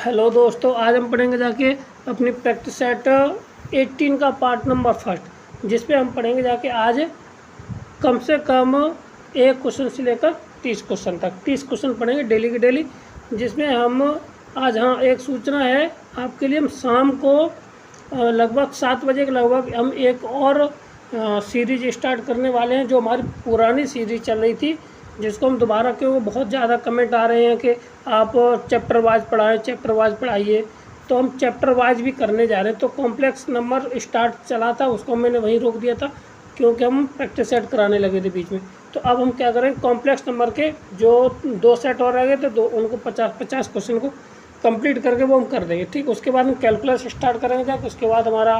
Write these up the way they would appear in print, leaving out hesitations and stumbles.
Hello दोस्तों, आज हम पढ़ेंगे जाके अपनी प्रैक्टिस सेट 18 का पार्ट नंबर फर्स्ट, जिसपे हम पढ़ेंगे जाके आज कम से कम एक क्वेश्चन से लेकर 30 क्वेश्चन तक। 30 क्वेश्चन पढ़ेंगे डेली के डेली, जिसमें हम आज एक सूचना है आपके लिए। हम शाम को लगभग 7 बजे के लगभग हम एक और सीरीज स्टार्ट करने वाले हैं, जो हमारी पुरानी सीरीज चल रही थी, जिसको हम दोबारा, क्योंकि बहुत ज़्यादा कमेंट आ रहे हैं कि आप चैप्टर वाइज पढ़ाएं, चैप्टर वाइज पढ़ाइए, तो हम चैप्टर वाइज भी करने जा रहे हैं। तो कॉम्प्लेक्स नंबर स्टार्ट चला था, उसको मैंने वहीं रोक दिया था क्योंकि हम प्रैक्टिस सेट कराने लगे थे बीच में। तो अब हम क्या करें, कॉम्प्लेक्स नंबर के जो 2 सेट और रह गए थे, उनको 50 क्वेश्चन को कंप्लीट करके वो हम कर देंगे। ठीक, उसके बाद हम कैलकुलस स्टार्ट करेंगे जाके। उसके बाद हमारा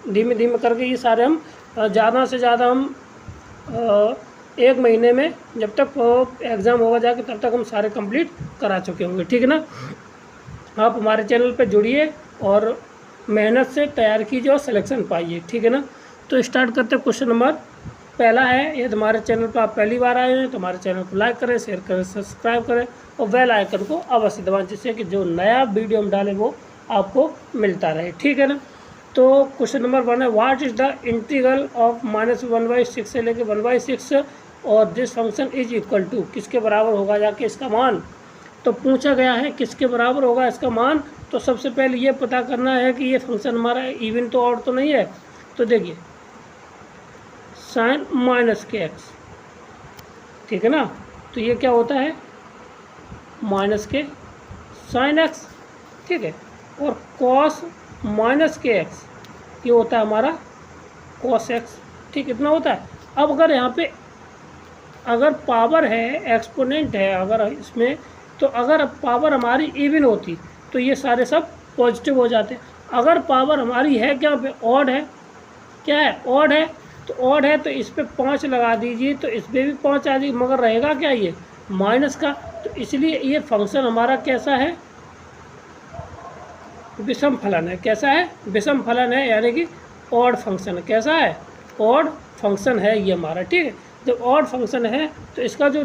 धीमे धीमे करके ये सारे हम ज़्यादा से ज़्यादा हम 1 महीने में, जब तक एग्ज़ाम होगा जाके, तब तक हम सारे कंप्लीट करा चुके होंगे। ठीक है ना। आप हमारे चैनल पे जुड़िए और मेहनत से तैयार कीजिए और सिलेक्शन पाइए। ठीक है ना। तो स्टार्ट करते हैं। क्वेश्चन नंबर पहला है, यदि हमारे चैनल पर आप पहली बार आए हैं तो हमारे चैनल को लाइक करें, शेयर करें, सब्सक्राइब करें और बेल आइकन को अवश्य दबाएं, जिससे कि जो नया वीडियो हम डालें वो आपको मिलता रहे। ठीक है ना। तो क्वेश्चन नंबर 1 है, what is the integral of -1/6 से लेकर 1/6 और this function is equal to, किसके बराबर होगा जाके इसका मान। तो पूछा गया है किसके बराबर होगा इसका मान। तो सबसे पहले ये पता करना है कि ये फंक्शन हमारा इवन तो ऑड तो नहीं है। तो देखिए sin -kx, ठीक है ना। तो ये क्या होता है, -k sin x, ठीक है। और cos -kx ये होता है हमारा cos x, ठीक, इतना होता है। अब अगर यहाँ पे अगर पावर है, एक्सपोनेंट है अगर इसमें, तो अगर पावर हमारी इवन होती तो ये सारे सब पॉजिटिव हो जाते। अगर पावर हमारी है क्या पे, ऑड है, क्या है, ऑड है, तो ऑड है तो इस पे 5 लगा दीजिए, तो इस पर भी 5 आ जाएगी, मगर रहेगा क्या, ये माइनस का। तो इसलिए ये फंक्शन हमारा कैसा है, विषम फलन है। कैसा है, विषम फलन है, यानी कि ऑड फंक्शन है। कैसा है, ऑड फंक्शन है ये हमारा। ठीक है। जब ऑड फंक्शन है तो इसका जो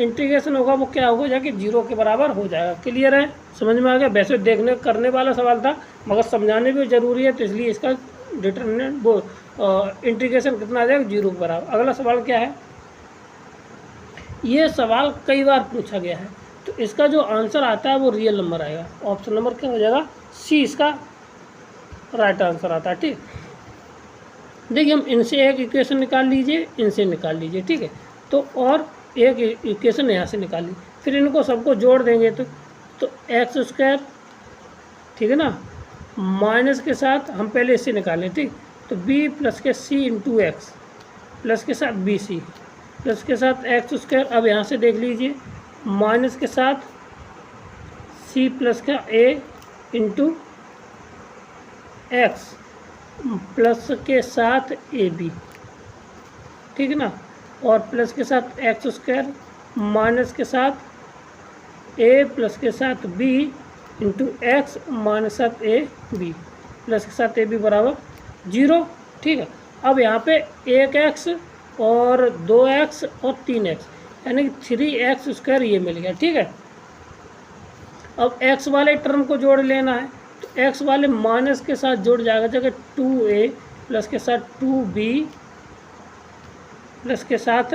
इंटीग्रेशन होगा वो क्या होगा जाके 0 के बराबर हो जाएगा। क्लियर है, समझ में आ गया। वैसे देखने करने वाला सवाल था, मगर समझाने भी ज़रूरी है, तो इसलिए इसका डिटरमिनेंट वो इंटीग्रेशन कितना आ जाएगा, 0 के बराबर। अगला सवाल क्या है, ये सवाल कई बार पूछा गया है, तो इसका जो आंसर आता है वो रियल नंबर आएगा। ऑप्शन नंबर क्या हो जाएगा, सी इसका राइट आंसर आता है। ठीक, देखिए हम इनसे एक इक्वेशन निकाल लीजिए, इनसे निकाल लीजिए, ठीक है। तो और एक इक्वेशन यहाँ से निकाल लीजिए, फिर इनको सबको जोड़ देंगे तो x², ठीक है ना, माइनस के साथ हम पहले इससे निकालें, ठीक। तो b प्लस के c इंटू एक्स प्लस के साथ bc प्लस के साथ x²। अब यहाँ से देख लीजिए, माइनस के साथ c प्लस का a इंटू एक्स प्लस के साथ AB, ठीक है ना, और प्लस के साथ x² माइनस के साथ a प्लस के साथ b इंटू एक्स माइनस साथ AB प्लस के साथ AB बराबर 0। ठीक है। अब यहाँ पे 1x और 2x और 3x, यानी कि 3x² ये मिल गया। ठीक है। अब x वाले टर्म को जोड़ लेना है, तो x वाले माइनस के साथ जुड़ जाएगा, जगह 2a प्लस के साथ 2b प्लस के साथ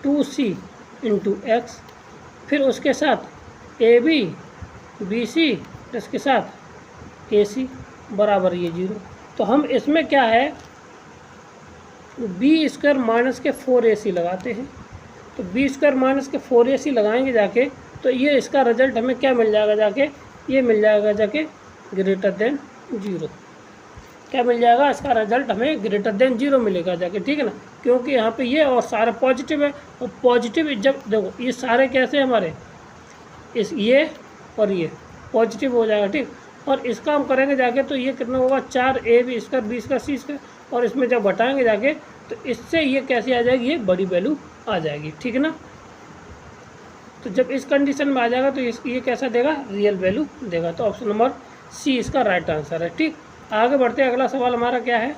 2c इंटू एक्स, फिर उसके साथ ab bc प्लस के साथ ac बराबर ये 0। तो हम इसमें क्या है, b² माइनस के 4ac लगाते हैं। तो b² माइनस के 4ac लगाएंगे जाके, तो ये इसका रिजल्ट हमें क्या मिल जाएगा जाके, ये मिल जाएगा जाके ग्रेटर देन 0। क्या मिल जाएगा, इसका रिजल्ट हमें ग्रेटर देन 0 मिलेगा जाके। ठीक है ना, क्योंकि यहाँ पे ये और सारा पॉजिटिव है, और पॉजिटिव जब देखो ये सारे कैसे हमारे, इस ये और ये पॉजिटिव हो जाएगा। ठीक, और इसका हम करेंगे जाके, तो ये कितना होगा, 4ab² b²c², और इसमें जब घटाएंगे जाके तो इससे ये कैसे आ जाएगी, ये बड़ी वैल्यू आ जाएगी। ठीक है ना। तो जब इस कंडीशन में आ जाएगा तो ये कैसा देगा, रियल वैल्यू देगा। तो ऑप्शन नंबर सी इसका राइट आंसर है। ठीक, आगे बढ़ते हैं। अगला सवाल हमारा क्या है,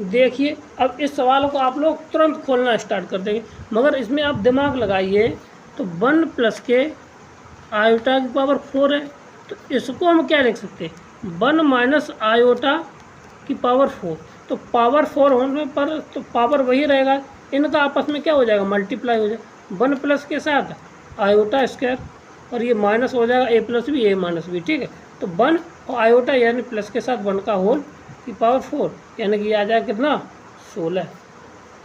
देखिए अब इस सवाल को आप लोग तुरंत खोलना स्टार्ट कर देंगे, मगर इसमें आप दिमाग लगाइए। तो 1 प्लस के आयोटा की पावर 4 है, तो इसको हम क्या लिख सकते हैं, 1 माइनस आयोटा की पावर 4। तो पावर 4 होने पर तो पावर वही रहेगा, इनका आपस में क्या हो जाएगा, मल्टीप्लाई हो जाएगा, 1 प्लस के साथ आयोटा स्क्वायर, और ये माइनस हो जाएगा a plus b a minus b, ठीक है। तो 1 और आयोटा यानी प्लस के साथ 1 का होल की पावर 4, यानी कि ये आ जाएगा कितना, 16।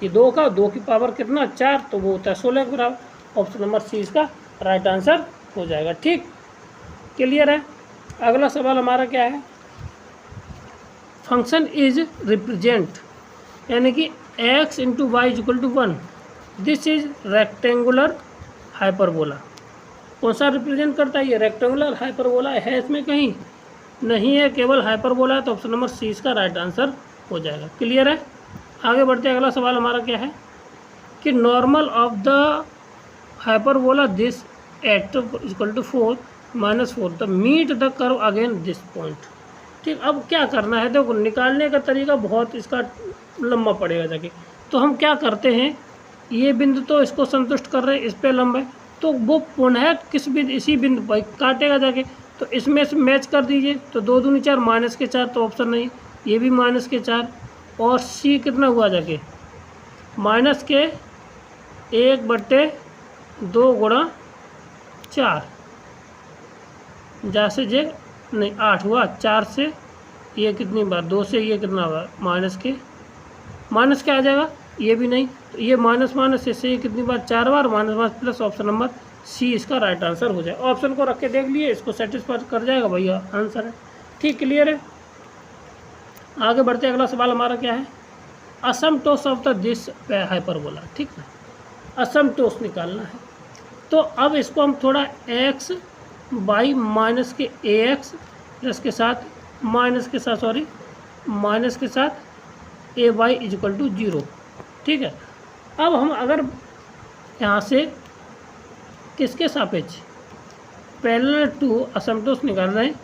ये 2 का 2 की पावर कितना, 4, तो वो होता है 16 के बराबर। ऑप्शन नंबर सी इसका राइट आंसर हो जाएगा। ठीक, क्लियर है। अगला सवाल हमारा क्या है, फंक्शन इज रिप्रेजेंट, यानी कि x into y is equal to 1, this is rectangular hyperbola. कौन सा रिप्रेजेंट करता है, ये रेक्टेंगुलर हाइपरबोला है, इसमें कहीं नहीं है, केवल हाइपरबोला है, तो ऑप्शन नंबर सी इसका राइट आंसर हो जाएगा। क्लियर है। आगे बढ़ते हैं, अगला सवाल हमारा क्या है कि normal of the hyperbola this at equal to 4 minus 4 the meet the curve again this point. ठीक, अब क्या करना है, देखो निकालने का तरीका बहुत इसका लंबा पड़ेगा जाके। तो हम क्या करते हैं, ये बिंदु तो इसको संतुष्ट कर रहे हैं, इस पे लंब है, तो वो पुनः किस बिंदु, इसी बिंदु पर काटेगा जाके, तो इसमें से मैच कर दीजिए। तो 2 दूनी 4 माइनस के 4, तो ऑप्शन नहीं, ये भी माइनस के 4, और सी कितना हुआ जाके, माइनस के 1/2 गुणा 4, जा से जे नहीं 8 हुआ, 4 से ये कितनी बार, 2 से ये कितना हुआ, माइनस के आ जाएगा, ये भी नहीं, तो ये माइनस माइनस इससे ये कितनी बार, 4 बार, minus minus plus, option number C इसका राइट आंसर हो जाए। ऑप्शन को रख के देख लिए, इसको सेटिस्फाई कर जाएगा भैया, आंसर है। ठीक, क्लियर है। आगे बढ़ते हैं, अगला सवाल हमारा क्या है, असमटोस ऑफ द दिस हाइपरबोला। ठीक है, असमटोस निकालना है। तो अब इसको हम थोड़ा x बाई माइनस के ax प्लस के साथ माइनस के साथ a y is equal to 0। ठीक है, अब हम अगर यहाँ से किसके सापेक्ष, पैरेलल टू असमटोस निकाल रहे हैं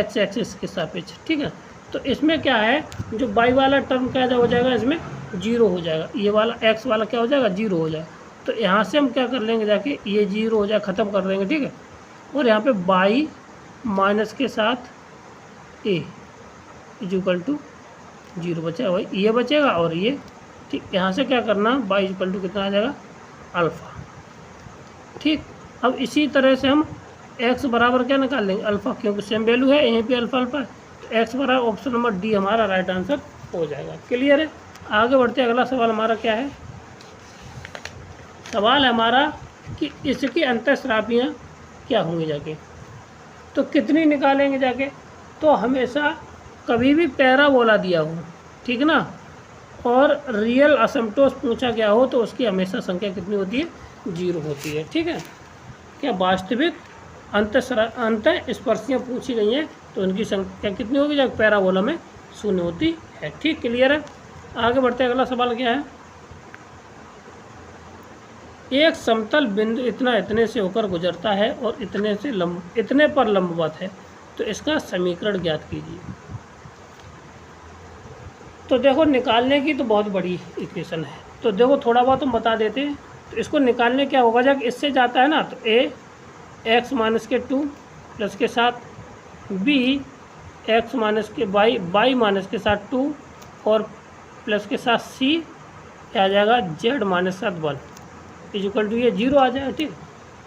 x एक्सिस के सापेक्ष। ठीक है, तो इसमें क्या है, जो बाई वाला टर्म क्या हो जाएगा, इसमें 0 हो जाएगा, ये वाला x वाला क्या हो जाएगा, 0 हो जाएगा। तो यहाँ से हम क्या कर लेंगे जाके, ये 0 हो जाए, ख़त्म कर देंगे। ठीक है, और यहाँ पे बाई माइनस के साथ a इज इक्वल टू 0 बचेगा, भाई ये बचेगा और ये। ठीक, यहाँ से क्या करना, बाई इज इक्वल टू कितना आ जाएगा, अल्फ़ा। ठीक, अब इसी तरह से हम x बराबर क्या निकाल लेंगे, अल्फ़ा, क्योंकि सेम वैल्यू है, यहीं पे अल्फ़ा है, तो x बराबर ऑप्शन नंबर डी हमारा राइट आंसर हो जाएगा। क्लियर है। आगे बढ़ते हैं, अगला सवाल हमारा क्या है, सवाल है हमारा कि इसकी अंतःस्रावियाँ क्या होंगी जाके, तो कितनी निकालेंगे जाके। तो हमेशा कभी भी पैराबोला दिया हो, ठीक ना, और रियल असमटोस पूछा गया हो, तो उसकी हमेशा संख्या कितनी होती है, 0 होती है। ठीक है, क्या वास्तविक अंतः स्पर्शियाँ पूछी गई हैं, तो उनकी संख्या कितनी होगी, जब पैराबोला में 0 होती है। ठीक, क्लियर है। आगे बढ़ते हैं, अगला सवाल क्या है, एक समतल बिंदु इतने से होकर गुजरता है और इतने पर लंबवत है, तो इसका समीकरण ज्ञात कीजिए। तो देखो निकालने की तो बहुत बड़ी इक्वेशन है, तो देखो थोड़ा बहुत हम बता देते हैं। तो इसको निकालने क्या होगा, जब इससे जाता है ना, तो a x माइनस के 2 प्लस के साथ b x माइनस के y माइनस के साथ 2 और प्लस के साथ c क्या आ जाएगा, z माइनस के साथ 1 इज इक्वल टू ये 0 आ जाएगा। ठीक,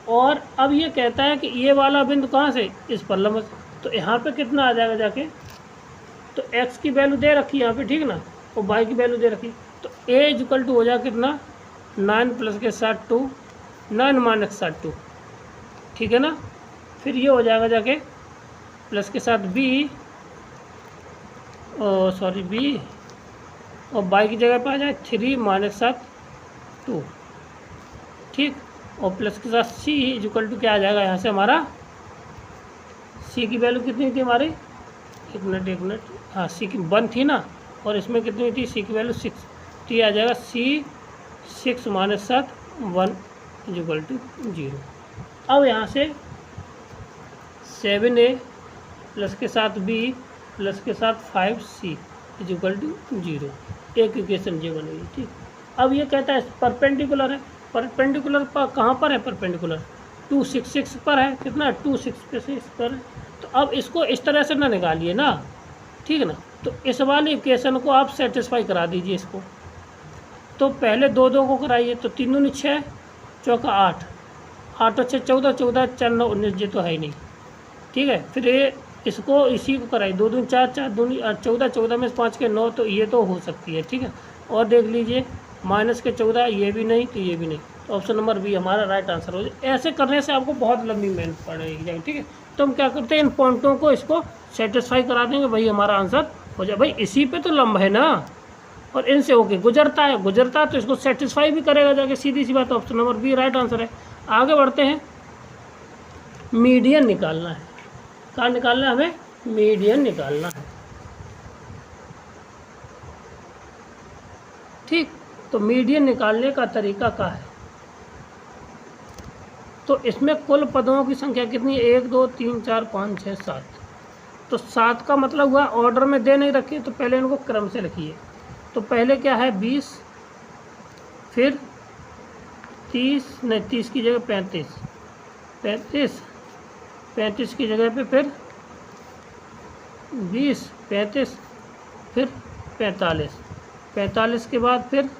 और अब ये कहता है कि ये वाला बिंदु कहाँ से, इस पर लंब, तो यहाँ पे कितना आ जाएगा जाके, तो x की वैल्यू दे रखी है यहाँ पे, ठीक ना, और y की वैल्यू दे रखी, तो a इज इक्वल टू हो जाएगा कितना, 9 प्लस के साथ 2, 9 माइनस के साथ 2, ठीक है ना। फिर ये हो जाएगा जाके प्लस के साथ b और y की जगह पर आ जाए 3 माइनस के साथ 2। ठीक, और प्लस के साथ c इज इक्वल टू क्या आ जाएगा, यहाँ से हमारा c की वैल्यू कितनी थी हमारी, एक मिनट, हाँ c की 1 थी ना, और इसमें कितनी थी, c की वैल्यू 6, तो ये आ जाएगा c 6 minus 7 1 is equal to 0। अब यहाँ से 7a प्लस के साथ b प्लस के साथ 5c इज इक्वल टू 0, एक इक्वेशन ये बनेगी। ठीक, अब ये कहता है परपेंडिकुलर है, परपेंडिकुलर पर कहाँ पर है, परपेंडिकुलर 266 पर है, कितना 266 पर है। तो अब इसको इस तरह से ना निकालिए ना, ठीक है ना। तो इस वाले इक्वेशन को आप सेटिस्फाई करा दीजिए इसको। तो पहले 2 2 को कराइए, तो 3 दूनी 6, चौका 8, 8 और 6 14, 14 4 9 19, ये तो है ही नहीं, ठीक है। फिर ये इसको इसी को कराइए, 2 दूनी 4, 4 दूनी 14, 14 में 5 के 9, तो ये तो हो सकती है, ठीक है। और देख लीजिए माइनस के 14, ये भी नहीं तो ये भी नहीं, तो ऑप्शन नंबर बी हमारा राइट आंसर हो जाए। ऐसे करने से आपको बहुत लंबी मेहनत पड़ेगी, ठीक है। तो हम क्या करते हैं, इन पॉइंटों को इसको सेटिस्फाई करा देंगे, भाई हमारा आंसर हो जाए। भाई इसी पे तो लंबा है ना, और इनसे होके गुजरता है तो इसको सेटिस्फाई भी करेगा जाके, सीधी सी बात। Option number B right answer है। आगे बढ़ते हैं, मीडियन निकालना है। कहाँ निकालना है हमें, मीडियन निकालना है, ठीक। तो मीडियन निकालने का तरीका क्या है, तो इसमें कुल पदों की संख्या कितनी है, 1 2 3 4 5 6 7। तो 7 का मतलब हुआ ऑर्डर में दे नहीं रखे, तो पहले इनको क्रम से रखिए। तो पहले क्या है 20, फिर 30 नहीं 30 की जगह 35, 35 की जगह पे फिर 20, 35 फिर 45, 45 के बाद फिर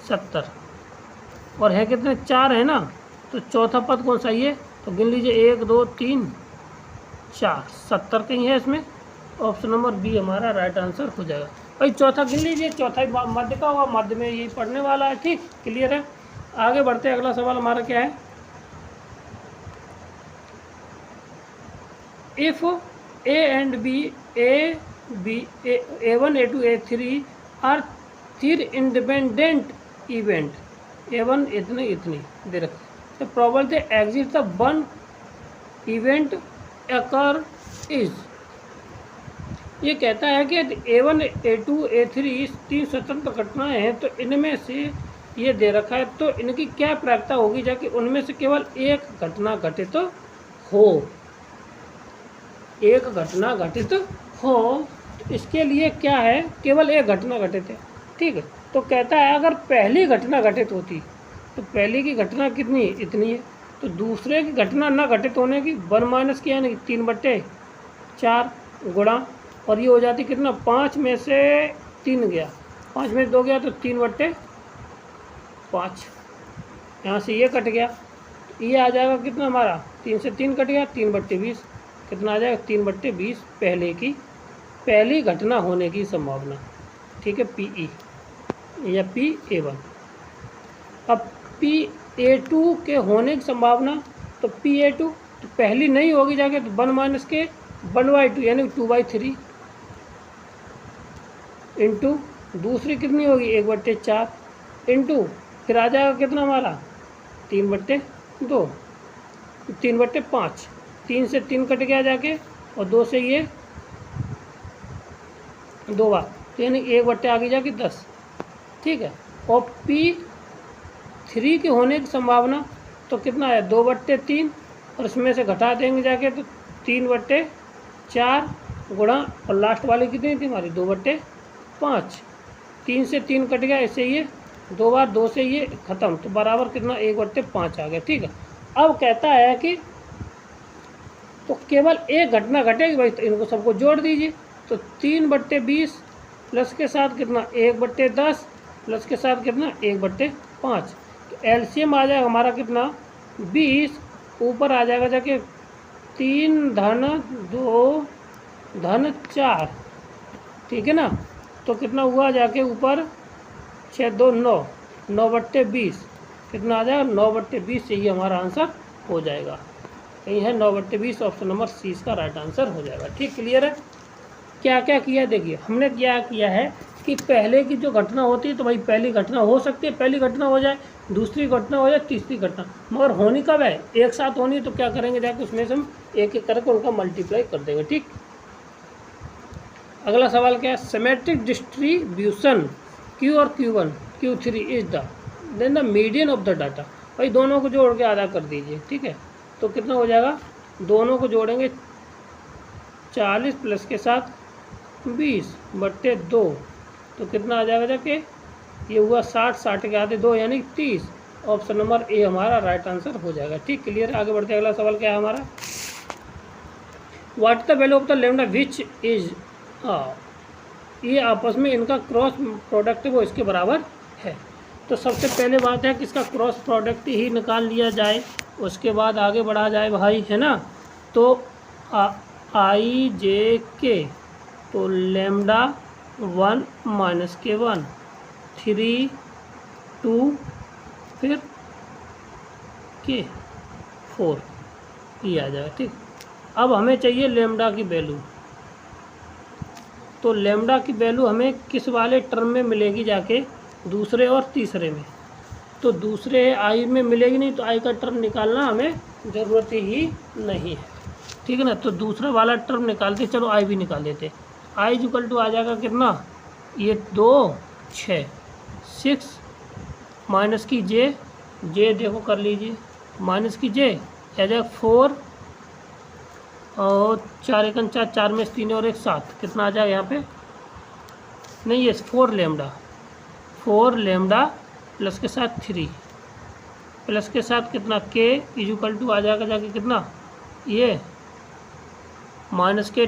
70, और है कितने 4 है ना। तो चौथा पद कौन सा ये, तो गिन लीजिए 1 2 3 4, 70 कहीं है इसमें। ऑप्शन नंबर बी हमारा राइट आंसर हो जाएगा। भाई चौथा गिन लीजिए, चौथा ही मध्य का होगा, मध्य में यही पढ़ने वाला है, ठीक, क्लियर है। आगे बढ़ते हैं, अगला सवाल हमारा क्या है, if A and B, A1 A2 A3 are 3 independent event, A1 इतनी दे रखे, तो probability exit the one event occur is. ये कहता है कि A1 A2 A3 3 स्वतंत्र घटनाएं हैं, तो इनमें से ये दे रखा है, तो इनकी क्या प्रायिकता होगी जाकि उनमें से केवल एक घटना घटित हो, एक घटना घटित हो। तो इसके लिए क्या है, केवल एक घटना घटित है, ठीक है। तो कहता है अगर पहली घटना घटित होती, तो पहली की घटना कितनी इतनी है, तो दूसरे की घटना न घटित होने की 1 माइनस किया यानी 3/4 गुणा, और ये हो जाती कितना 5 में से 3 गया, 5 में से 2 गया, तो 3/5, यहाँ से ये कट गया, ये आ जाएगा कितना हमारा 3 से 3 कट गया, 3/20, कितना आ जाएगा 3/20 पहली घटना होने की संभावना, ठीक है, PE या PA1। अब PA2 के होने की संभावना, तो PA2 तो पहली नहीं होगी जाके, तो 1 माइनस के 1/2 यानी 2/3 इंटू दूसरी कितनी होगी 1/4 इंटू फिर आ जाएगा कितना हमारा 3/2, 3/5, 3 से 3 कट गया जाके, और 2 से ये 2 बार, तो यानी 1/, आगे जाके 10, ठीक है। और P3 के होने की संभावना तो कितना है 2/3, और इसमें से घटा देंगे जाके, तो 3/4 गुणा, और लास्ट वाली कितनी थी हमारी 2/5, 3 से 3 कट गया, इससे ये 2 बार, 2 से ये ख़त्म, तो बराबर कितना 1/5 आ गया, ठीक है। अब कहता है कि तो केवल एक घटना घटेगी भाई, तो इनको सबको जोड़ दीजिए, तो 3/20 प्लस के साथ कितना 1/10 प्लस के साथ कितना 1/5, तो एलसीएम आ जाएगा हमारा कितना 20, ऊपर आ जाएगा जाके 3 धन 2 धन 4, ठीक है ना। तो कितना हुआ जाके ऊपर 6 2 9, 9/20 कितना आ जाएगा 9/20, से ही हमारा आंसर हो जाएगा, यही है 9/20, ऑप्शन नंबर सी इसका राइट आंसर हो जाएगा, ठीक, क्लियर है। क्या क्या किया देखिए, हमने क्या किया है कि पहले की जो घटना होती है, तो भाई पहली घटना हो सकती है, पहली घटना हो जाए, दूसरी घटना हो जाए, तीसरी घटना, मगर होनी कब है एक साथ होनी, तो क्या करेंगे जाके उसमें से हम एक एक करके उनका मल्टीप्लाई कर देंगे, ठीक। अगला सवाल क्या है, सिमेट्रिक डिस्ट्रीब्यूशन Q और Q1 Q3 is then the median of the data. भाई दोनों को जोड़ के आधा कर दीजिए, ठीक है। तो कितना हो जाएगा, दोनों को जोड़ेंगे 40 प्लस के साथ 20/2, तो कितना आ जाएगा जाके, ये हुआ 60, 60 के आधे 2 यानी 30, ऑप्शन नंबर ए हमारा राइट आंसर हो जाएगा। ठीक, क्लियर। आगे बढ़ते अगला सवाल क्या है हमारा, what the value of the lambda which is, ये आपस में इनका क्रॉस प्रोडक्ट वो इसके बराबर है। तो सबसे पहले बात है कि इसका क्रॉस प्रोडक्ट ही निकाल लिया जाए, उसके बाद आगे बढ़ा जाए भाई, है ना। तो आई जे के, तो लैम्डा 1 माइनस के 1, 3 2 फिर के 4, ये आ जाएगा। ठीक, अब हमें चाहिए लैम्डा की वैल्यू। तो लैम्डा की वैल्यू हमें किस वाले टर्म में मिलेगी, जाके दूसरे और तीसरे में। तो दूसरे आई में मिलेगी नहीं, तो आई का टर्म निकालना हमें ज़रूरत ही नहीं है। ठीक है ना। तो दूसरा वाला टर्म निकालते, चलो आई भी निकाल देते। आई इक्वल टू आ जाएगा कितना, ये 2 6 6 माइनस की जे देखो कर लीजिए, माइनस की जे आ जाएगा 4 और 4 1 4, 4 में 3 और 1 7, कितना आ जाएगा यहाँ पे, नहीं ये 4 लैम्डा प्लस के साथ 3 प्लस के साथ कितना के इक्वल टू आ जाएगा जाके कितना, ये माइनस के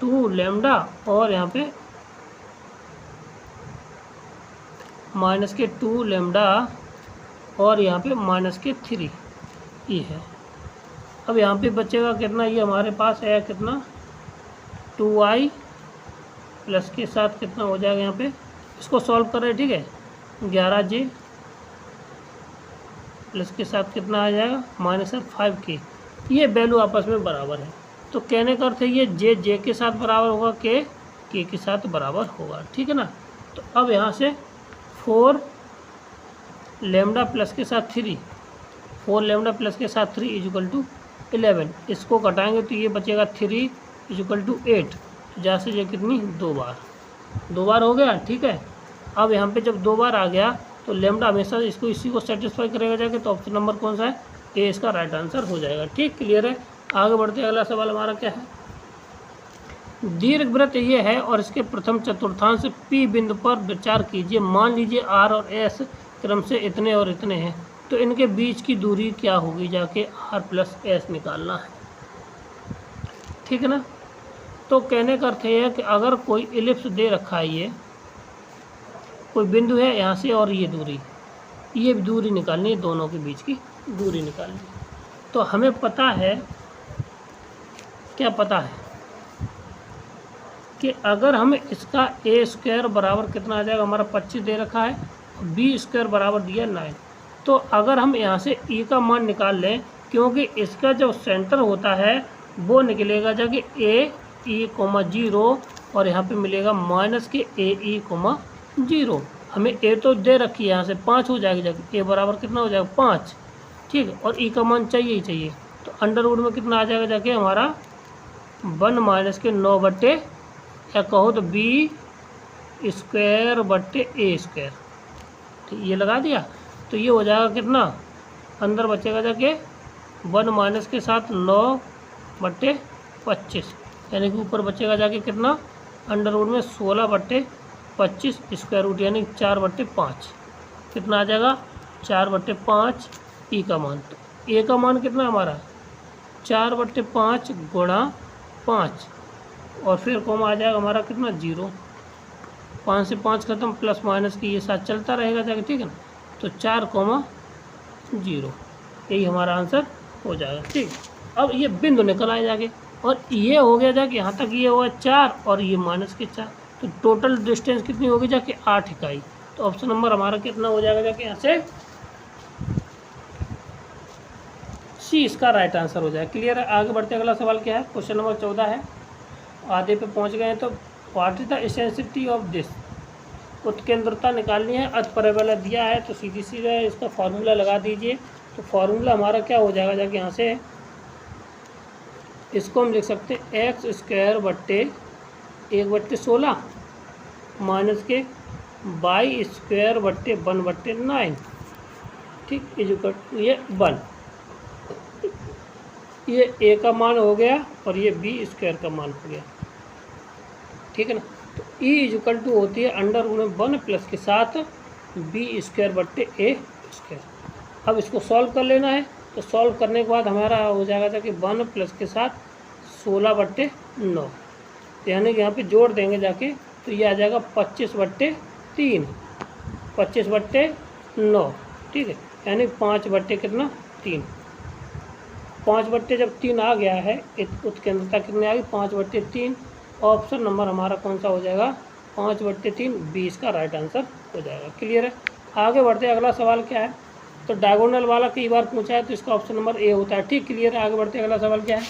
2 लैम्डा और यहाँ पे माइनस के 2 लैम्डा और यहाँ पे माइनस के 3 ये है। अब यहाँ पे बचेगा कितना, ये हमारे पास है कितना 2i प्लस के साथ कितना हो जाएगा यहाँ पे, इसको सॉल्व करें। ठीक है, 11j प्लस के साथ कितना आ जाएगा माइनस 5k, ये वैल्यू आपस में बराबर है। तो कहने का अर्थ है ये जे के साथ बराबर होगा, के के साथ बराबर होगा। ठीक है ना। तो अब यहाँ से 4 लैम्डा प्लस के साथ 3, 4 लैम्डा प्लस के साथ 3 इक्वल टू 11, इसको घटाएंगे तो ये बचेगा 3 इक्वल टू 8, जहाँ से ये कितनी 2 बार हो गया। ठीक है, अब यहाँ पे जब 2 बार आ गया तो लैम्डा हमेशा इसको इसी को सेटिस्फाई करेगा जाके, तो ऑप्शन नंबर कौन सा है, ए इसका राइट आंसर हो जाएगा। ठीक, क्लियर है। आगे बढ़ते अगला सवाल हमारा क्या है, दीर्घवृत्त ये है और इसके प्रथम चतुर्थांश P बिंदु पर विचार कीजिए। मान लीजिए R और S क्रम से इतने और इतने हैं, तो इनके बीच की दूरी क्या होगी, जाके R प्लस S निकालना है। ठीक है ना। तो कहने का अर्थ है कि अगर कोई इलिप्स दे रखा है, ये कोई बिंदु है यहाँ से और ये दूरी निकालनी है, दोनों के बीच की दूरी निकालनी है। तो हमें पता है, क्या पता है कि अगर हमें इसका ए स्क्वायर बराबर कितना आ जाएगा, हमारा 25 दे रखा है, बी स्क्वायर बराबर दिया 9। तो अगर हम यहाँ से ई का मान निकाल लें, क्योंकि इसका जो सेंटर होता है वो निकलेगा जाके ए ई कोमा 0 और यहाँ पे मिलेगा माइनस के ए ई कोमा 0। हमें ए तो दे रखी है, यहाँ से 5 हो जाएगी जाके, ए बराबर कितना हो जाएगा 5। ठीक है, और ई का मान चाहिए ही चाहिए, तो अंडर रूट में कितना आ जाएगा जाके हमारा 1 माइनस के 9 बट्टे, या कहो तो बी स्क्वायर बट्टे ए स्क्वायर। ठीक, ये लगा दिया तो ये हो जाएगा कितना, अंदर बचेगा जाके 1 माइनस के साथ 9 बट्टे 25, यानी कि ऊपर बचेगा जाके कितना, अंडर रूट में 16 बट्टे 25 स्क्वायर रूट यानी 4 बट्टे 5, कितना आ जाएगा 4 बट्टे 5 ई का मान। तो ए का मान कितना हमारा 4 बट्टे 5 गुणा 5 और फिर कोमा आ जाएगा हमारा कितना 0, 5 से 5 खत्म, प्लस माइनस की ये साथ चलता रहेगा जाके। ठीक है ना। तो 4,0 यही हमारा आंसर हो जाएगा। ठीक, अब ये बिंदु निकल आए जाके, और ये हो गया जाके यहाँ तक, ये हुआ 4 और ये माइनस के 4, तो टोटल डिस्टेंस कितनी होगी जाके 8 इकाई। तो ऑप्शन नंबर हमारा कितना हो जाएगा जाके, यहाँ से सी इसका राइट आंसर हो जाएगा। क्लियर है। आगे बढ़ते अगला सवाल क्या है, क्वेश्चन नंबर 14 है, आधे पे पहुँच गए हैं। तो what is the eccentricity of this, उत्केंद्रता निकालनी है। अर्थ परिबल दिया है तो सीधी सीधा इसका फार्मूला लगा दीजिए। तो फार्मूला हमारा क्या हो जाएगा जाके, यहाँ से इसको हम लिख सकते हैं एक्स स्क्वायर बट्टे 1/16 माइनस के वाई स्क्वायर बट्टे 1/9। ठीक, ये 1, ये ए का मान हो गया और ये बी स्क्वायर का मान हो गया। ठीक है ना। तो ई इक्वल टू होती है अंडर रूट 1 प्लस के साथ बी स्क्वायर बट्टे ए स्क्वायर। अब इसको सॉल्व कर लेना है, तो सॉल्व करने के बाद हमारा हो जाएगा था कि 1 प्लस के साथ 16/9, यानी कि यहाँ पे जोड़ देंगे जाके तो ये आ जाएगा 25/3, 25/9, ठीक है, यानी 5/3, 5 जब 3 आ गया है उसके अंदर कितने आ गई 5/3। ऑप्शन नंबर हमारा कौन सा हो जाएगा 5/3, 20 का राइट आंसर हो जाएगा। क्लियर है। आगे बढ़ते हैं, अगला सवाल क्या है, तो डायगोनल वाला कई बार पूछा है तो इसका ऑप्शन नंबर ए होता है। ठीक, क्लियर है। आगे बढ़ते हैं, अगला सवाल क्या है,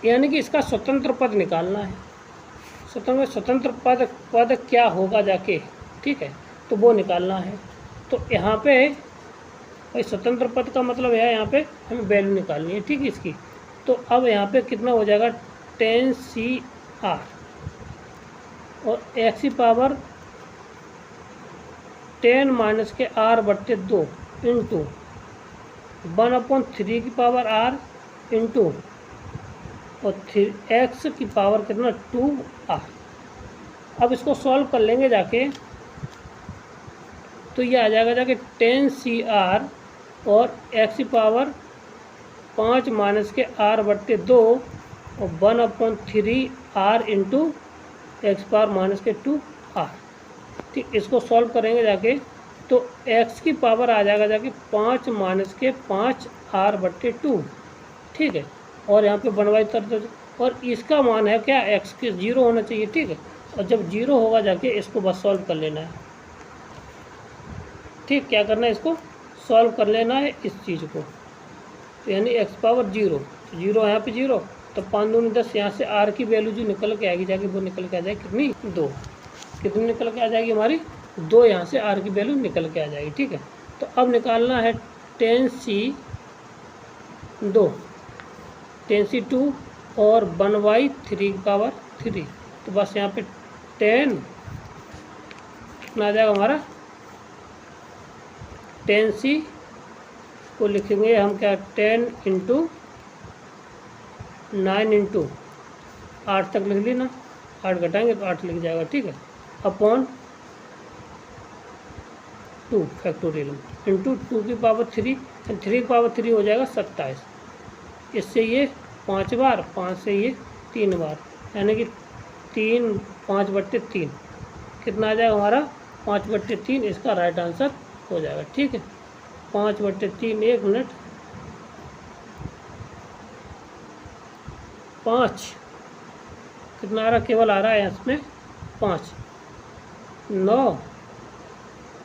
यानी कि इसका स्वतंत्र पद निकालना है। स्वतंत्र पद क्या होगा जाके, ठीक है, तो वो निकालना है। तो यहाँ पे भाई स्वतंत्र पद का मतलब है यहाँ पे हमें वैल्यू निकालनी है, ठीक है इसकी। तो अब यहाँ पे कितना हो जाएगा 10CR और x की पावर 10 माइनस के R/2 इंटू 1/3 की पावर R इंटू और x की पावर कितना 2R। अब इसको सॉल्व कर लेंगे जाके तो ये आ जाएगा जाके 10CR और x की पावर 5 माइनस के R/2 और 1/3R into x power minus के 2R। ठीक, इसको सॉल्व करेंगे जाके तो x की पावर आ जाएगा जाके 5 माइनस के 5R/2, ठीक है, और यहाँ पे 1/3 और इसका मान है क्या x के 0 होना चाहिए, ठीक है, और जब 0 होगा जाके इसको बस सॉल्व कर लेना है। ठीक, क्या करना है, इसको सॉल्व कर लेना है इस चीज़ को, तो यानी x पावर 0, 0 यहाँ पे 0, तो 5 दूनी 10, यहाँ से r की वैल्यू जो निकल के आएगी जाके वो निकल के आ जाएगी कितनी 2, कितनी निकल के आ जाएगी हमारी 2, यहाँ से r की वैल्यू निकल के आ जाएगी। ठीक है, तो अब निकालना है 10C2 और 1/3 की पावर 3, तो बस यहाँ पे 10 कितना आ जाएगा हमारा 10C को लिखेंगे हम क्या 10 इंटू 9 इंटू 8 तक लिख ली ना, 8 घटाएंगे तो 8 लिख जाएगा, ठीक है, अपॉन 2 फैक्टोरियल इंटू 2 की पावर 3, 3 की पावर 3 हो जाएगा 27, इससे ये 5 बार, 5 से ये 3 बार, यानी कि 5/3 कितना आ जाएगा हमारा 5/3, इसका राइट आंसर हो जाएगा। ठीक है, 5/3, 1 मिनट, 5 कितना आ रहा, केवल आ रहा है इसमें 5, 9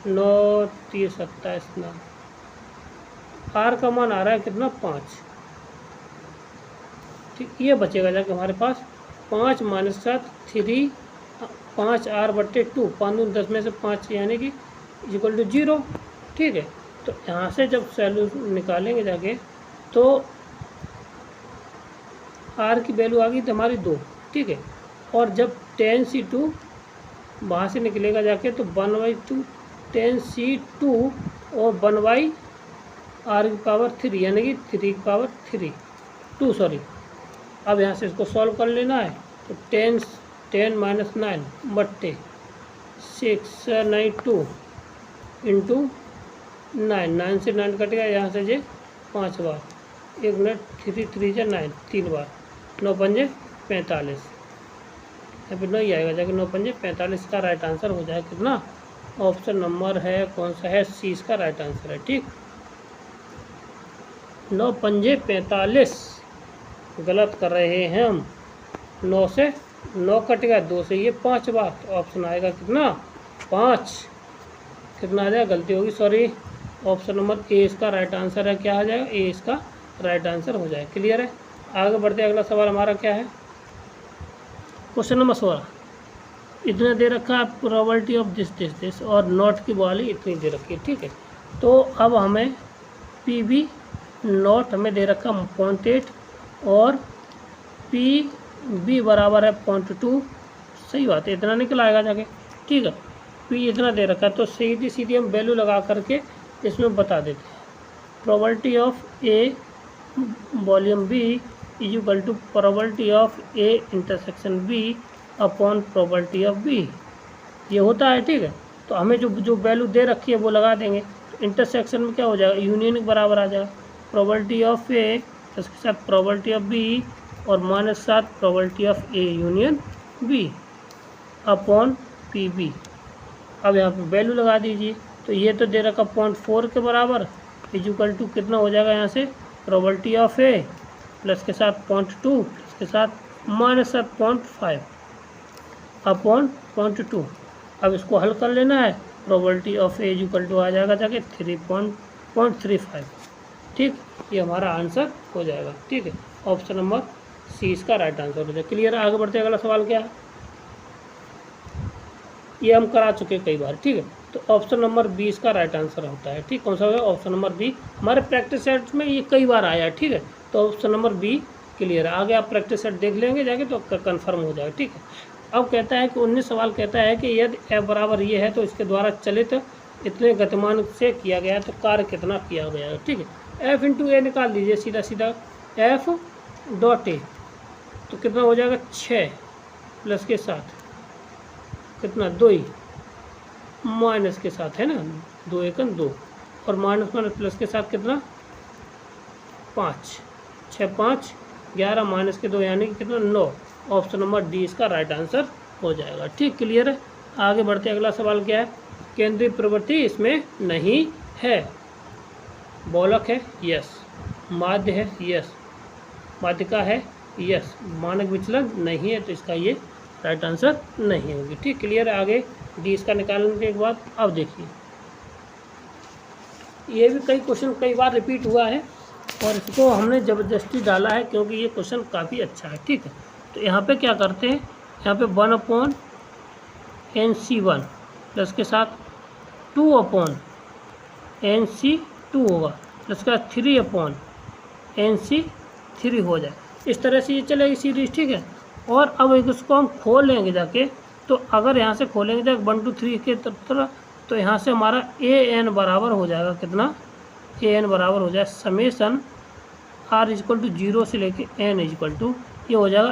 9 3 27 9, आर का मान आ रहा है कितना 5। ठीक, ये बचेगा जाके हमारे पास 5 माइनस 3 5R/2, 5 10 में से 5 यानी कि इक्वल टू 0। ठीक है, तो यहाँ से जब सैल्यूशन निकालेंगे जाके तो R की वैल्यू आ गई थी हमारी 2, ठीक है, और जब 10C2 वहाँ से निकलेगा जाके तो 1/2 10C2 और 1/R की पावर 3 यानी कि 3 की पावर 2 सॉरी। अब यहाँ से इसको सॉल्व कर लेना है, तो 10 माइनस 9 बट्टे 6 9 2 इंटू 9 से 9 कटेगा, यहाँ से जे 5 बार, 1 मिनट, 3 3 9 3 बार, 9 पंजे 45, यहाँ पे 9 ही आएगा जाके 9 पंजे 45 का राइट आंसर हो जाएगा कितना, ऑप्शन नंबर है कौन सा है सी, इसका राइट आंसर है। ठीक, 9 पंजे 45 गलत कर रहे हैं हम, 9 से 9 कटेगा, 2 से ये 5 बार, तो ऑप्शन आएगा कितना 5, कितना आ जाएगा, गलती होगी सॉरी, ऑप्शन नंबर ए इसका राइट आंसर है। क्या आ जाएगा, ए इसका राइट आंसर हो जाएगा। क्लियर है, आगे बढ़ते अगला सवाल हमारा क्या है, क्वेश्चन नंबर 16, इतना दे रखा है प्रोबेबिलिटी ऑफ दिस और नॉट की वैल्यू इतनी दे रखी है। ठीक है, तो अब हमें PB नॉट हमें दे रखा 0.8 और PB बराबर है 0.2, सही बात है, इतना निकल आएगा जाके। ठीक है, P इतना दे रखा है, तो सीधी हम वैल्यू लगा करके इसमें बता देते हैं। Probability of A volume B is equal to probability of A intersection B upon probability of B, ये होता है। ठीक है, तो हमें जो जो वैल्यू दे रखी है वो लगा देंगे। तो इंटरसेक्शन में क्या हो जाएगा, यूनियन के बराबर आ जाएगा प्रोबेबिलिटी ऑफ ए इसके साथ प्रोबेबिलिटी ऑफ बी और माइनस साथ probability of A union B upon P B. अब यहाँ पे वैल्यू लगा दीजिए, तो ये तो दे रखा 0.4 के बराबर इक्वल टू कितना हो जाएगा यहाँ से प्रोबेबिलिटी ऑफ ए प्लस के साथ 0.2 प्लस के साथ माइनस 0.5 अपॉन 0.2। अब इसको हल कर लेना है, probability of A equal to आ जाएगा जाके 3.35। ठीक, ये हमारा आंसर हो जाएगा। ठीक है, ऑप्शन नंबर सी इसका राइट आंसर हो जाएगा। क्लियर है, आगे बढ़ते अगला सवाल क्या है, ये हम करा चुके कई बार। ठीक है, तो ऑप्शन नंबर बी इसका राइट आंसर होता है। ठीक, कौन सा होगा, ऑप्शन नंबर बी। हमारे प्रैक्टिस सेट में ये कई बार आया है। ठीक है, तो ऑप्शन नंबर बी क्लियर है। आगे आप प्रैक्टिस सेट देख लेंगे जाके तो कंफर्म हो जाएगा। ठीक है, अब कहता है कि 19 सवाल कहता है कि यदि एफ बराबर ये है तो इसके द्वारा चलित इतने गतिमान से किया गया तो कार्य कितना किया गया है। ठीक है, एफ इंटू ए निकाल दीजिए सीधा सीधा, एफ डॉट ए तो कितना हो जाएगा 6 प्लस के साथ कितना 2 ही माइनस के साथ है ना, 2 एकन 2 और माइनस माइनस प्लस के साथ कितना 5, 6 5 11 माइनस के 2 यानी कि कितना 9। ऑप्शन नंबर डी इसका राइट आंसर हो जाएगा। ठीक, क्लियर है, आगे बढ़ते अगला सवाल क्या है, केंद्रीय प्रवृत्ति इसमें नहीं है। बोलक है, यस। माध्य है, यस। माध्यिका है, यस। मानक विचलन नहीं है, तो इसका ये राइट आंसर नहीं होगी। ठीक, क्लियर है, आगे डी इसका निकालने के बाद अब देखिए, ये भी कई क्वेश्चन कई बार रिपीट हुआ है और इसको हमने ज़बरदस्ती डाला है क्योंकि ये क्वेश्चन काफ़ी अच्छा है। ठीक है, तो यहाँ पे क्या करते हैं, यहाँ पे 1/NC1 प्लस के साथ 2/NC2 होगा प्लस का 3/NC3 हो जाए। इस तरह से ये चलेगी सीरीज। ठीक है, और अब इसको हम खोलेंगे जाके, तो अगर यहाँ से खोलेंगे जाके 1 2 3 के तरफ, तो यहाँ से हमारा AN बराबर हो जाएगा कितना, AN बराबर हो जाए समेसन R इक्वल टू 0 से लेके N इक्वल टू ये हो जाएगा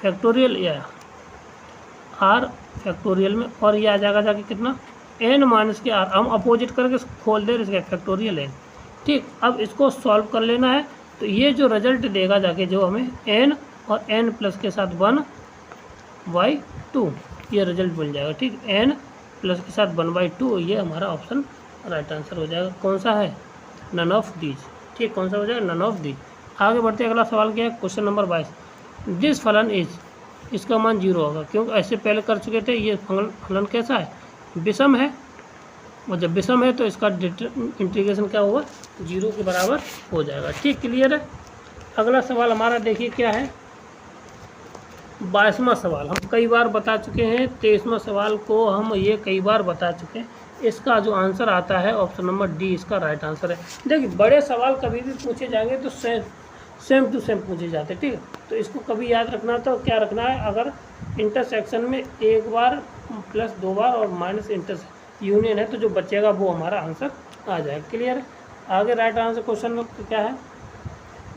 फैक्टोरियल या R फैक्टोरियल में, और ये आ जाएगा जाके कितना N माइनस के R। हम अपोजिट करके खोल दे इसका फैक्टोरियल N। ठीक, अब इसको सॉल्व कर लेना है, तो ये जो रिजल्ट देगा जाके जो हमें N और N प्लस के साथ 1/2 ये रिजल्ट मिल जाएगा। ठीक, N प्लस के साथ 1/2 ये हमारा ऑप्शन राइट आंसर हो जाएगा। कौन सा है, नन ऑफ दीज। ठीक, कौन सा हो जाएगा, नन ऑफ दीज। आगे बढ़ते अगला सवाल क्या है, क्वेश्चन नंबर 22, दिस फलन इज, इसका मान 0 होगा क्योंकि ऐसे पहले कर चुके थे। ये फलन कैसा है, विषम है, और जब विषम है तो इसका इंटीग्रेशन क्या होगा 0 के बराबर हो जाएगा। ठीक, क्लियर है, अगला सवाल हमारा देखिए क्या है, 22वां सवाल हम कई बार बता चुके हैं, 23वां सवाल को हम ये कई बार बता चुके हैं। इसका जो आंसर आता है ऑप्शन नंबर डी इसका राइट आंसर है। देखिए, बड़े सवाल कभी भी पूछे जाएंगे तो सेम टू सेम पूछे जाते हैं। ठीक है, तो इसको कभी याद रखना, तो क्या रखना है, अगर इंटरसेक्शन में एक बार प्लस 2 बार और माइनस यूनियन है तो जो बचेगा वो हमारा आंसर आ जाएगा। क्लियर है, आगे राइट आंसर क्वेश्चन क्या है,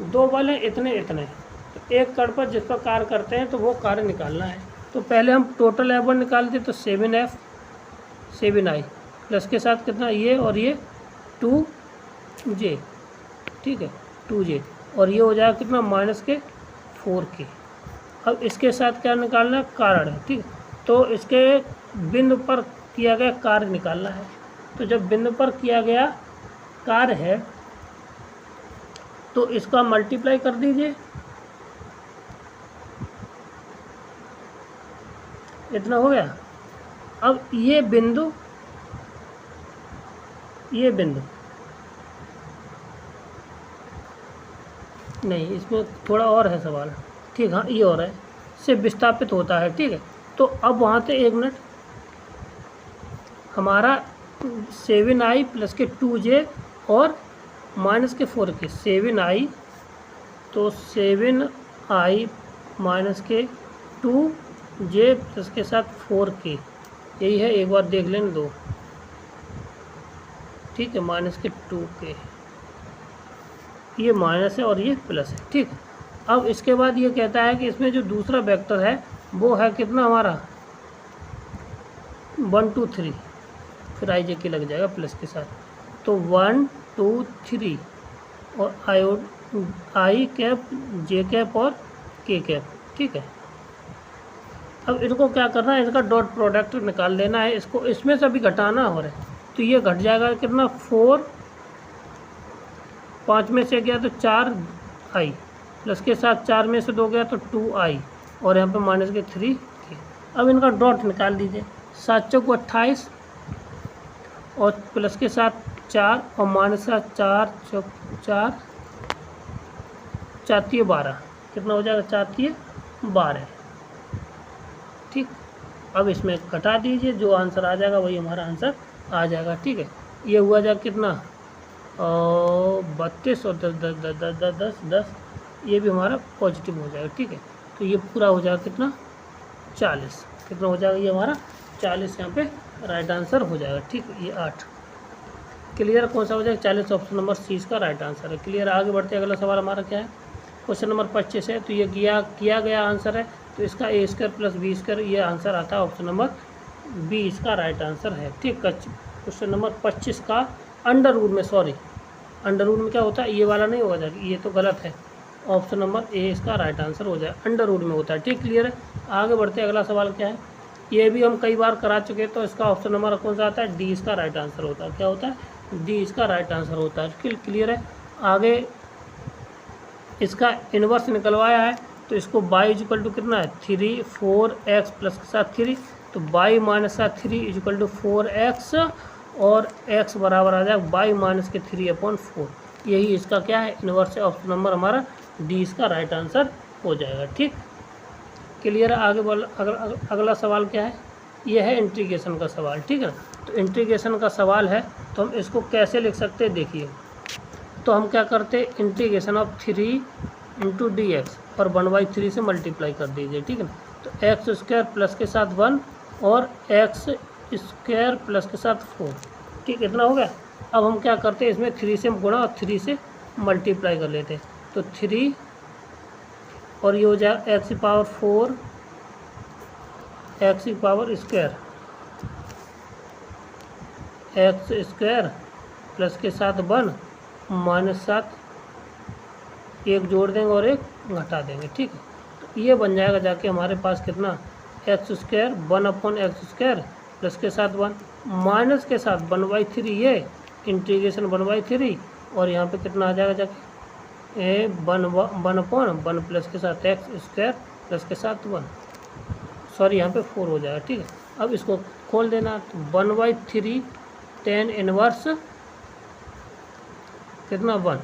2 बल हैं इतने इतने, तो एक कण पर जिस पर कार्य करते हैं तो वो कार्य निकालना है। तो पहले हम टोटल F1 निकालते, तो 7F 7I प्लस के साथ कितना ये और ये 2J। ठीक है, 2J और ये हो जाएगा कितना माइनस के 4K। अब इसके साथ क्या निकालना है, कारण है। ठीक है, तो इसके बिंदु पर किया गया कार्य निकालना है। तो जब बिंदु पर किया गया कार्य है तो इसका मल्टीप्लाई कर दीजिए, इतना हो गया। अब ये बिंदु नहीं, इसमें थोड़ा और है सवाल। ठीक, हाँ ये और है, से विस्थापित होता है। ठीक है, तो अब वहाँ से 1 मिनट, हमारा 7I प्लस के 2J और माइनस के 4K, 7I तो 7I माइनस के 2J प्लस के साथ 4K, यही है, एक बार देख लेने दो। ठीक है, माइनस के 2K, ये माइनस है और ये प्लस है। ठीक है, अब इसके बाद ये कहता है कि इसमें जो दूसरा वेक्टर है वो है कितना हमारा 1 2 3, फिर आई जे के लग जाएगा प्लस के साथ, तो 1 2 3 और आई कैप जे कैप और के कैप, ठीक है। अब इनको क्या करना है, इनका डॉट प्रोडक्ट निकाल लेना है, इसको इसमें से भी घटाना हो रहा है, तो ये घट जाएगा कितना 4, 5 में से गया तो 4 आई, प्लस के साथ 4 में से 2 गया तो 2 आई, और यहाँ पे माइनस के 3 के। अब इनका डॉट निकाल दीजिए, 7 चौक 28 और प्लस के साथ 4 और माइनस के साथ 4 चौक 4, 4 3 12, कितना हो जाएगा 4 3 12, ठीक। अब इसमें घटा दीजिए, जो आंसर आ जाएगा वही हमारा आंसर आ जाएगा, ठीक है। ये हुआ जाएगा कितना 32 और 10 10 10 10 10 10 10, ये भी हमारा पॉजिटिव हो जाएगा, ठीक है। तो ये पूरा हो जाएगा कितना 40, कितना हो जाएगा ये हमारा 40, यहाँ पे राइट आंसर हो जाएगा, ठीक। ये 8 क्लियर, कौन सा हो जाएगा 40, ऑप्शन नंबर सी इसका राइट आंसर है। क्लियर, आगे बढ़ते अगला सवाल हमारा क्या है, क्वेश्चन नंबर 25 है। तो ये किया गया आंसर है, तो इसका ए स्क्वायर प्लस बी स्क्वायर ये आंसर आता है, ऑप्शन नंबर बी इसका राइट आंसर है, ठीक। क्वेश्चन नंबर 25 का अंडर रूट में, सॉरी अंडर रूट में क्या होता है, ये वाला नहीं होगा, ये तो गलत है, ऑप्शन नंबर ए इसका राइट आंसर हो जाए, अंडर रूट में होता है, ठीक। क्लियर है, आगे बढ़ते अगला सवाल क्या है, ये भी हम कई बार करा चुके हैं, तो इसका ऑप्शन नंबर कौन सा आता है, डी इसका राइट आंसर होता है। क्या होता है, डी इसका राइट आंसर होता है। क्लियर है, आगे इसका इन्वर्स निकलवाया है, तो इसको बाई इक्वल टू कितना है 3 4x प्लस के साथ 3, तो बाई माइनस का 3 इक्वल टू 4x और x बराबर आ जाएगा बाई माइनस के 3/4, यही इसका क्या है इन्वर्स है, ऑप्शन नंबर हमारा डी इसका राइट आंसर हो जाएगा, ठीक। क्लियर है, आगे अगला सवाल क्या है, ये है इंटीग्रेशन का सवाल, ठीक है। तो इंटीग्रेशन का सवाल है, तो हम इसको कैसे लिख सकते हैं, देखिए। तो हम क्या करते हैं, integration of 3 into D x और 1/3 से मल्टीप्लाई कर दीजिए, ठीक है ना। तो एक्स स्क्वायर प्लस के साथ 1 और एक्स स्क्वायर प्लस के साथ 4, ठीक, इतना हो गया। अब हम क्या करते हैं, इसमें 3 से गुणा और 3 से मल्टीप्लाई कर लेते हैं, तो 3 और ये हो जाए एक्स की पावर 4 एक्स की power square, x square plus के साथ 1 माइनस 7, एक जोड़ देंगे और एक घटा देंगे, ठीक है। तो ये बन जाएगा जाके हमारे पास कितना x square 1/x square plus के साथ 1 माइनस के साथ 1/3, ये इंटीग्रेशन 1/3, और यहाँ पे कितना आ जाएगा जाके 1/1 प्लस के साथ एक्स स्क्वायर प्लस के साथ 1, सॉरी यहाँ पे 4 हो जाएगा, ठीक है। अब इसको खोल देना, तो 1/3 tan इनवर्स कितना 1,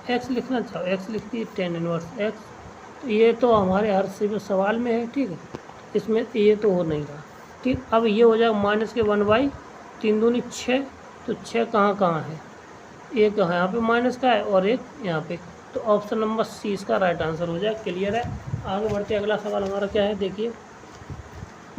एक्स लिखना चाहो एक्स लिख दिए, tan इनवर्स एक्स, तो ये तो हमारे हर सिविल सवाल में है, ठीक है, इसमें ये तो हो नहीं रहा, ठीक। अब ये हो जाएगा माइनस के 1/3 दूनी 6, तो 6 कहाँ है, एक यहाँ पे माइनस का है और एक यहाँ पे, तो ऑप्शन नंबर सी इसका राइट आंसर हो जाए। क्लियर है, आगे बढ़ते अगला सवाल हमारा क्या है, देखिए।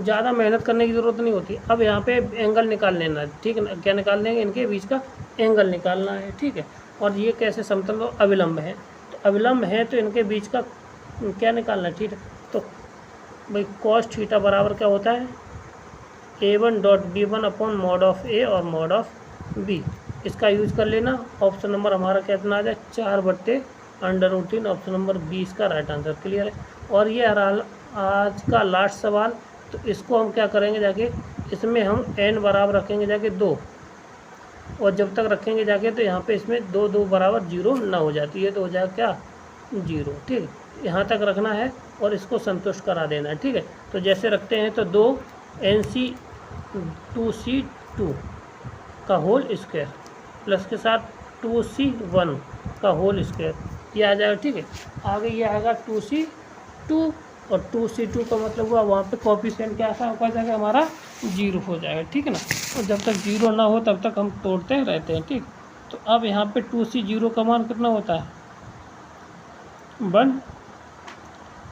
ज़्यादा मेहनत करने की ज़रूरत नहीं होती। अब यहाँ पे एंगल निकाल लेना है, ठीक है ना। क्या निकाल लेंगे, इनके बीच का एंगल निकालना है, ठीक है। और ये कैसे समतल और अविलंब है, तो अविलंब है तो इनके बीच का क्या निकालना है, ठीक है। तो भाई cos थीटा बराबर क्या होता है, a1 dot b1 upon mod of a और मॉड ऑफ b, इसका यूज कर लेना। ऑप्शन नंबर हमारा कितना आ जाए 4/√3, ऑप्शन नंबर बी इसका राइट आंसर। क्लियर है, और ये आज का लास्ट सवाल, तो इसको हम क्या करेंगे जाके, इसमें हम n बराबर रखेंगे जाके 2, और जब तक रखेंगे जाके तो यहाँ पे इसमें 2 2 बराबर 0 ना हो जाती है, तो हो जाएगा क्या 0, ठीक है। यहाँ तक रखना है और इसको संतुष्ट करा देना है, ठीक है। तो जैसे रखते हैं तो 2 NC2C2 का होल स्क्वायर प्लस के साथ 2C1 का होल स्क्वायर, ये आ जाएगा, ठीक है। आगे ये आएगा 2C2 और 2C2 का मतलब हुआ वहाँ पे कोफिशिएंट क्या हो जाएगा हमारा 0 हो जाएगा, ठीक है ना। और जब तक 0 ना हो तब तक हम तोड़ते रहते हैं, ठीक। तो अब यहाँ पे 2C0 का मान कितना होता है 1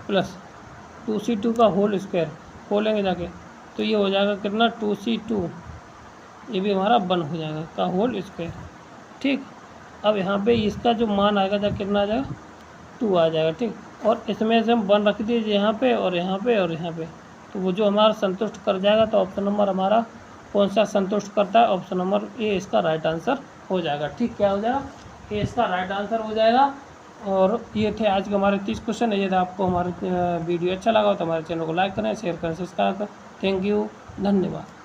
प्लस 2C2 का होल स्क्वायर, खोलेंगे जाके तो ये हो जाएगा कितना 2C2, ये भी हमारा 1 हो जाएगा का होल स्क्वायर, ठीक। अब यहाँ पे इसका जो मान आएगा कितना आ जाएगा 2 आ जाएगा, ठीक। और इसमें से हम 1 रख दीजिए यहाँ पे और यहाँ पे और यहाँ पे, तो वो जो हमारा संतुष्ट कर जाएगा। तो ऑप्शन नंबर हमारा कौन सा संतुष्ट करता है? ऑप्शन नंबर ए इसका राइट आंसर हो जाएगा। ठीक, क्या हो जाएगा? ए इसका राइट आंसर हो जाएगा। और ये थे आज के हमारे 30 क्वेश्चन। यदि आपको हमारे वीडियो अच्छा लगा हो तो हमारे चैनल को लाइक करें, शेयर करें, सब्सक्राइब करें। थैंक यू, धन्यवाद।